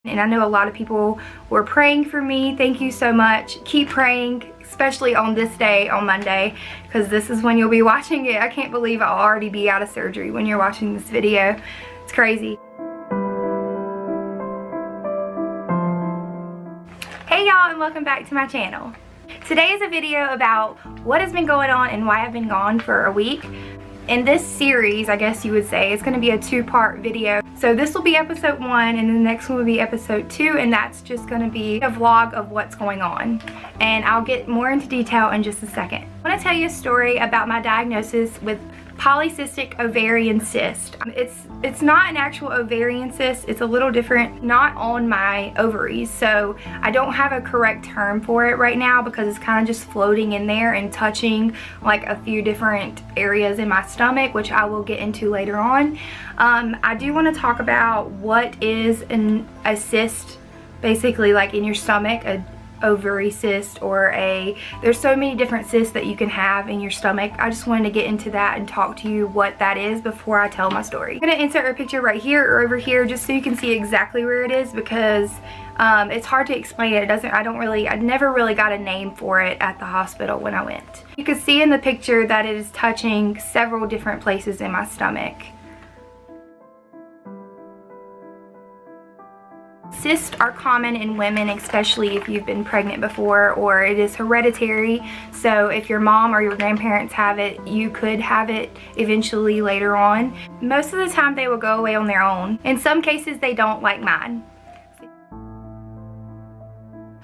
And I know a lot of people were praying for me. Thank you so much. Keep praying, especially on this day, on Monday, because this is when you'll be watching it. I can't believe I'll already be out of surgery when you're watching this video. It's crazy. Hey y'all, and welcome back to my channel. Today is a video about what has been going on and why I've been gone for a week. In this series, I guess you would say, it's going to be a two-part video. So this will be episode 1 and the next one will be episode 2, and that's just going to be a vlog of what's going on. And I'll get more into detail in just a second. I want to tell you a story about my diagnosis with polycystic ovarian cyst. It's not an actual ovarian cyst. It's a little different, not on my ovaries, so I don't have a correct term for it right now because it's kind of just floating in there and touching like a few different areas in my stomach, which I will get into later on. I do want to talk about what is a cyst, basically, like in your stomach, a ovary cyst, or there's so many different cysts that you can have in your stomach. I just wanted to get into that and talk to you what that is before I tell my story. I'm going to insert a picture right here or over here just so you can see exactly where it is, because it's hard to explain it. I never really got a name for it at the hospital when I went. You can see in the picture that it is touching several different places in my stomach. Cysts are common in women, especially if you've been pregnant before, or it is hereditary. So if your mom or your grandparents have it, you could have it eventually later on. Most of the time they will go away on their own. In some cases they don't, like mine.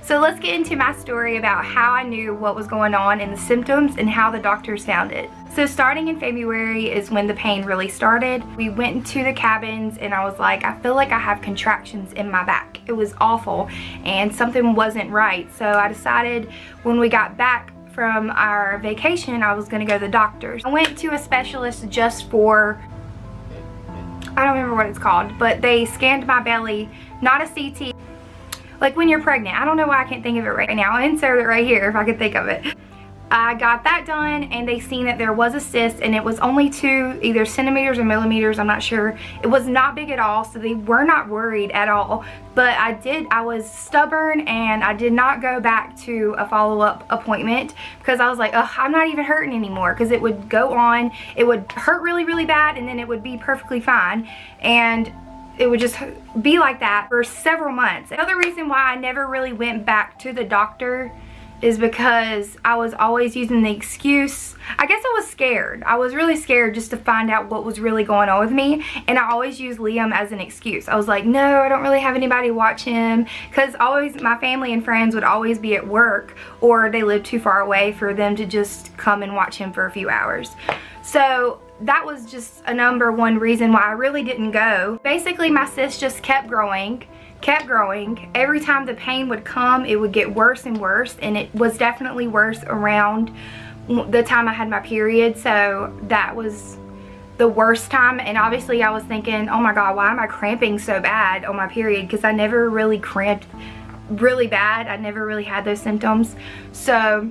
So let's get into my story about how I knew what was going on and the symptoms and how the doctors found it. So starting in February is when the pain really started. We went into the cabins and I was like, I feel like I have contractions in my back. It was awful and something wasn't right. So I decided when we got back from our vacation, I was gonna go to the doctors. I went to a specialist just for, I don't remember what it's called, but they scanned my belly, not a CT. Like when you're pregnant. I don't know why I can't think of it right now. I'll insert it right here if I could think of it. I got that done and they seen that there was a cyst, and it was only 2 either centimeters or millimeters, I'm not sure. It was not big at all, so they were not worried at all. But I was stubborn and I did not go back to a follow-up appointment because I was like, ugh, I'm not even hurting anymore, because it would go on, it would hurt really, really bad, and then it would be perfectly fine. And it would just be like that for several months. Another reason why I never really went back to the doctor is because I was always using the excuse. I guess I was scared. I was really scared just to find out what was really going on with me, and I always used Liam as an excuse. I was like, no, I don't really have anybody to watch him, because always my family and friends would always be at work, or they lived too far away for them to just come and watch him for a few hours. So that was just a #1 reason why I really didn't go. Basically, my cyst just kept growing. Every time the pain would come, it would get worse and worse, and it was definitely worse around the time I had my period. So that was the worst time, and obviously I was thinking, oh my god, why am I cramping so bad on my period? Because I never really cramped really bad. I never really had those symptoms. So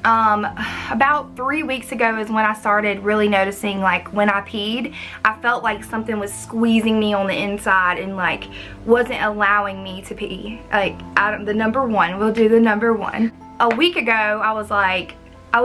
about 3 weeks ago is when I started really noticing, like when I peed, I felt like something was squeezing me on the inside and like wasn't allowing me to pee. Like the #1, we'll do the #1. A week ago I was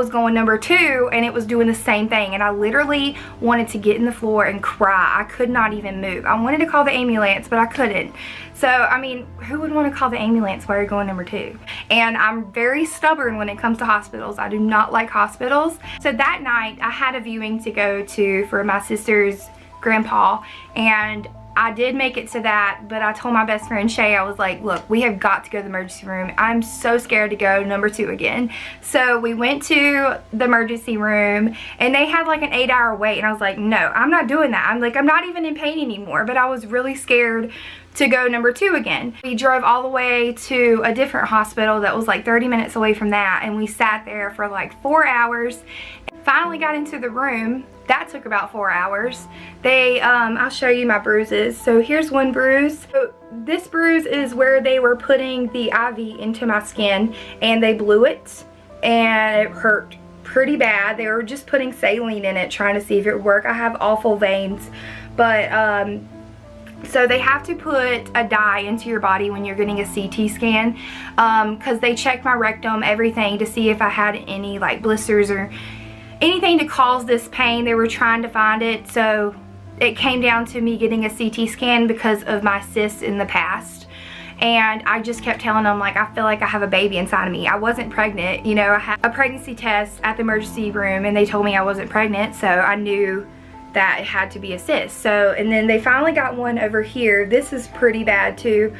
going #2 and it was doing the same thing, and I literally wanted to get in the floor and cry. I could not even move. I wanted to call the ambulance, but I couldn't. So, I mean, who would want to call the ambulance while you're going #2? And I'm very stubborn when it comes to hospitals. I do not like hospitals. So that night, I had a viewing to go to for my sister's grandpa, and I did make it to that, but I told my best friend Shay, I was like, look, we have got to go to the emergency room. I'm so scared to go #2 again. So we went to the emergency room, and they had like an 8-hour wait, and I was like, no, I'm not doing that. I'm not even in pain anymore, but I was really scared to go #2 again. We drove all the way to a different hospital that was like 30 minutes away from that, and we sat there for like 4 hours. Finally got into the room. That took about 4 hours. I'll show you my bruises. So here's one bruise. So this bruise is where they were putting the IV into my skin, and they blew it, and it hurt pretty bad. They were just putting saline in it, trying to see if it would work. I have awful veins, but So they have to put a dye into your body when you're getting a CT scan, because they checked my rectum, everything, to see if I had any like blisters or anything to cause this pain. They were trying to find it, so it came down to me getting a CT scan because of my cysts in the past. And I just kept telling them, like, I feel like I have a baby inside of me. I wasn't pregnant, you know. I had a pregnancy test at the emergency room and they told me I wasn't pregnant, so I knew that it had to be a cyst. So, and then they finally got one over here. This is pretty bad too.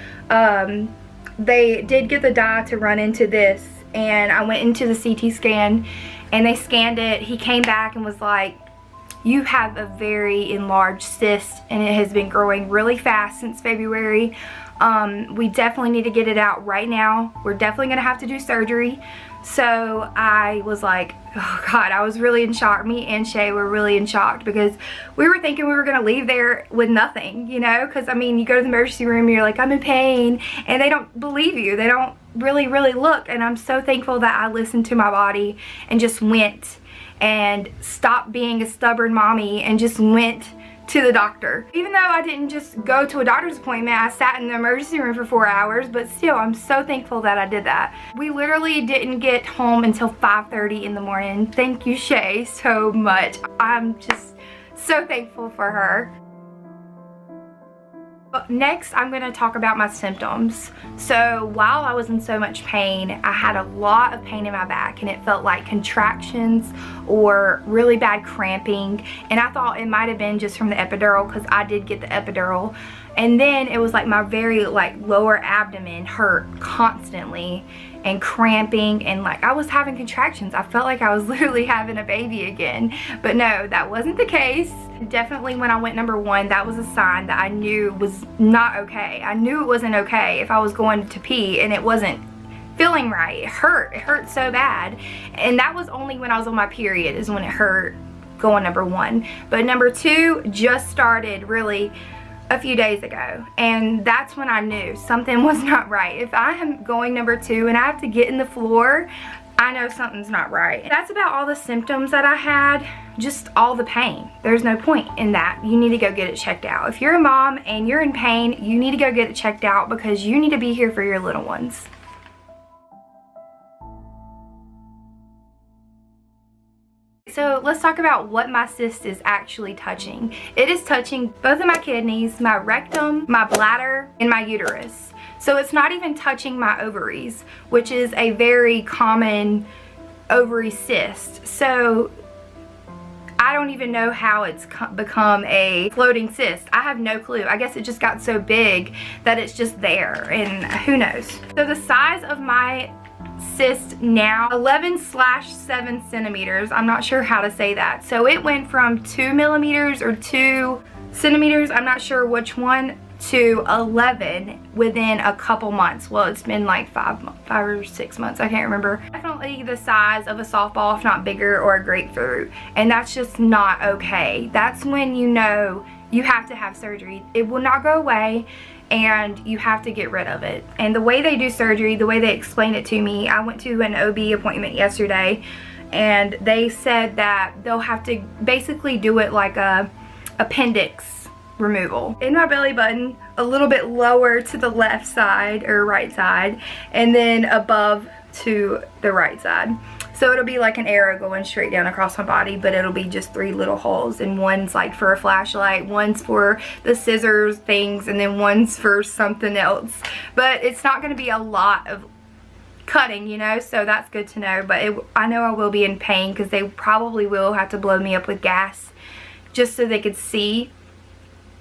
They did get the dye to run into this, and I went into the CT scan and they scanned it. He came back and was like, you have a very enlarged cyst and it has been growing really fast since February. We definitely need to get it out right now. We're definitely gonna have to do surgery. So I was like, oh God, I was really in shock. Me and Shay were really in shock because we were thinking we were gonna leave there with nothing, you know, because I mean, you go to the emergency room and you're like, I'm in pain, and they don't believe you. They don't really look. And I'm so thankful that I listened to my body and just went and stopped being a stubborn mommy and just went to the doctor. Even though I didn't just go to a doctor's appointment, I sat in the emergency room for 4 hours, but still, I'm so thankful that I did that. We literally didn't get home until 5:30 in the morning. Thank you, Shay, so much. I'm just so thankful for her. Next, I'm going to talk about my symptoms. So while I was in so much pain, I had a lot of pain in my back, and it felt like contractions or really bad cramping, and I thought it might have been just from the epidural, because I did get the epidural. And then it was like my very lower abdomen hurt constantly and cramping, and like I was having contractions. I felt like I was literally having a baby again, but no, that wasn't the case. Definitely when I went number 1, that was a sign that I knew was not okay. I knew it wasn't okay if I was going to pee and it wasn't feeling right. It hurt so bad, and that was only when I was on my period is when it hurt going number 1. But number 2 just started really a few days ago, and that's when I knew something was not right. If I am going number 2 and I have to get in the floor, I know something's not right. That's about all the symptoms that I had, just all the pain. There's no point in that. You need to go get it checked out. If you're a mom and you're in pain, you need to go get it checked out, because you need to be here for your little ones. So let's talk about what my cyst is actually touching. It is touching both of my kidneys, my rectum, my bladder, and my uterus. So it's not even touching my ovaries, which is a very common ovary cyst. So I don't even know how it's become a floating cyst. I have no clue. I guess it just got so big that it's just there, and who knows. So the size of my cyst now, 11/7 centimeters. I'm not sure how to say that. So it went from 2 millimeters or 2 centimeters, I'm not sure which one, to 11 within a couple months. Well, it's been like 5 or 6 months, I can't remember. Definitely the size of a softball, if not bigger, or a grapefruit, and that's just not okay. That's when you know you have to have surgery. It will not go away, and you have to get rid of it. And the way they do surgery, the way they explain it to me, I went to an OB appointment yesterday, and they said that they'll have to basically do it like a appendix removal in my belly button, a little bit lower to the left side or right side, and then above to the right side. So it'll be like an arrow going straight down across my body, but it'll be just 3 little holes, and one's like for a flashlight, one's for the scissors things, and then one's for something else. But it's not going to be a lot of cutting, you know, so that's good to know. But I know I will be in pain, because they probably will have to blow me up with gas just so they could see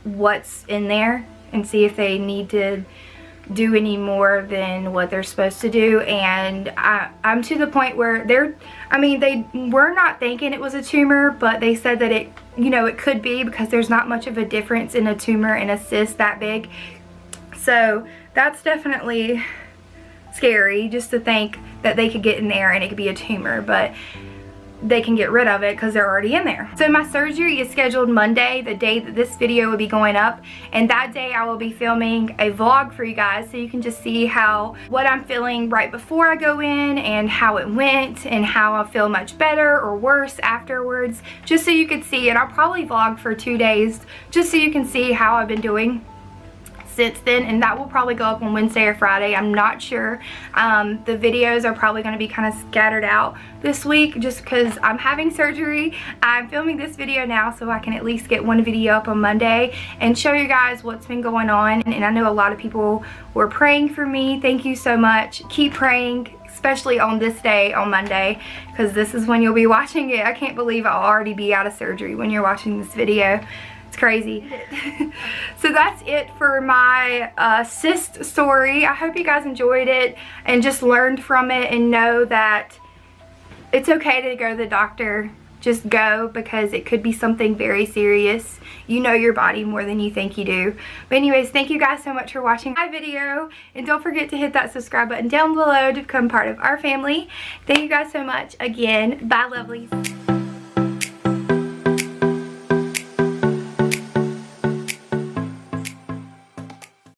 what's in there and see if they need to do any more than what they're supposed to do. And I'm to the point where they were not thinking it was a tumor, but they said that it, you know, it could be, because there's not much of a difference in a tumor and a cyst that big. So that's definitely scary, just to think that they could get in there and it could be a tumor, but they can get rid of it because they're already in there. So my surgery is scheduled Monday, the day that this video will be going up, and that day I will be filming a vlog for you guys, so you can just see what I'm feeling right before I go in, and how it went, and how I feel much better or worse afterwards, just so you could see. And I'll probably vlog for 2 days just so you can see how I've been doing since then, and that will probably go up on Wednesday or Friday. I'm not sure. The videos are probably going to be kind of scattered out this week just because I'm having surgery. I'm filming this video now so I can at least get one video up on Monday and show you guys what's been going on. And I know a lot of people were praying for me. Thank you so much. Keep praying, especially on this day, on Monday, because this is when you'll be watching it. I can't believe I'll already be out of surgery when you're watching this video. It's crazy. So that's it for my cyst story. I hope you guys enjoyed it and just learned from it and know that it's okay to go to the doctor. Just go, because it could be something very serious. You know your body more than you think you do. But anyways, thank you guys so much for watching my video, and don't forget to hit that subscribe button down below to become part of our family. Thank you guys so much again. Bye, lovelies.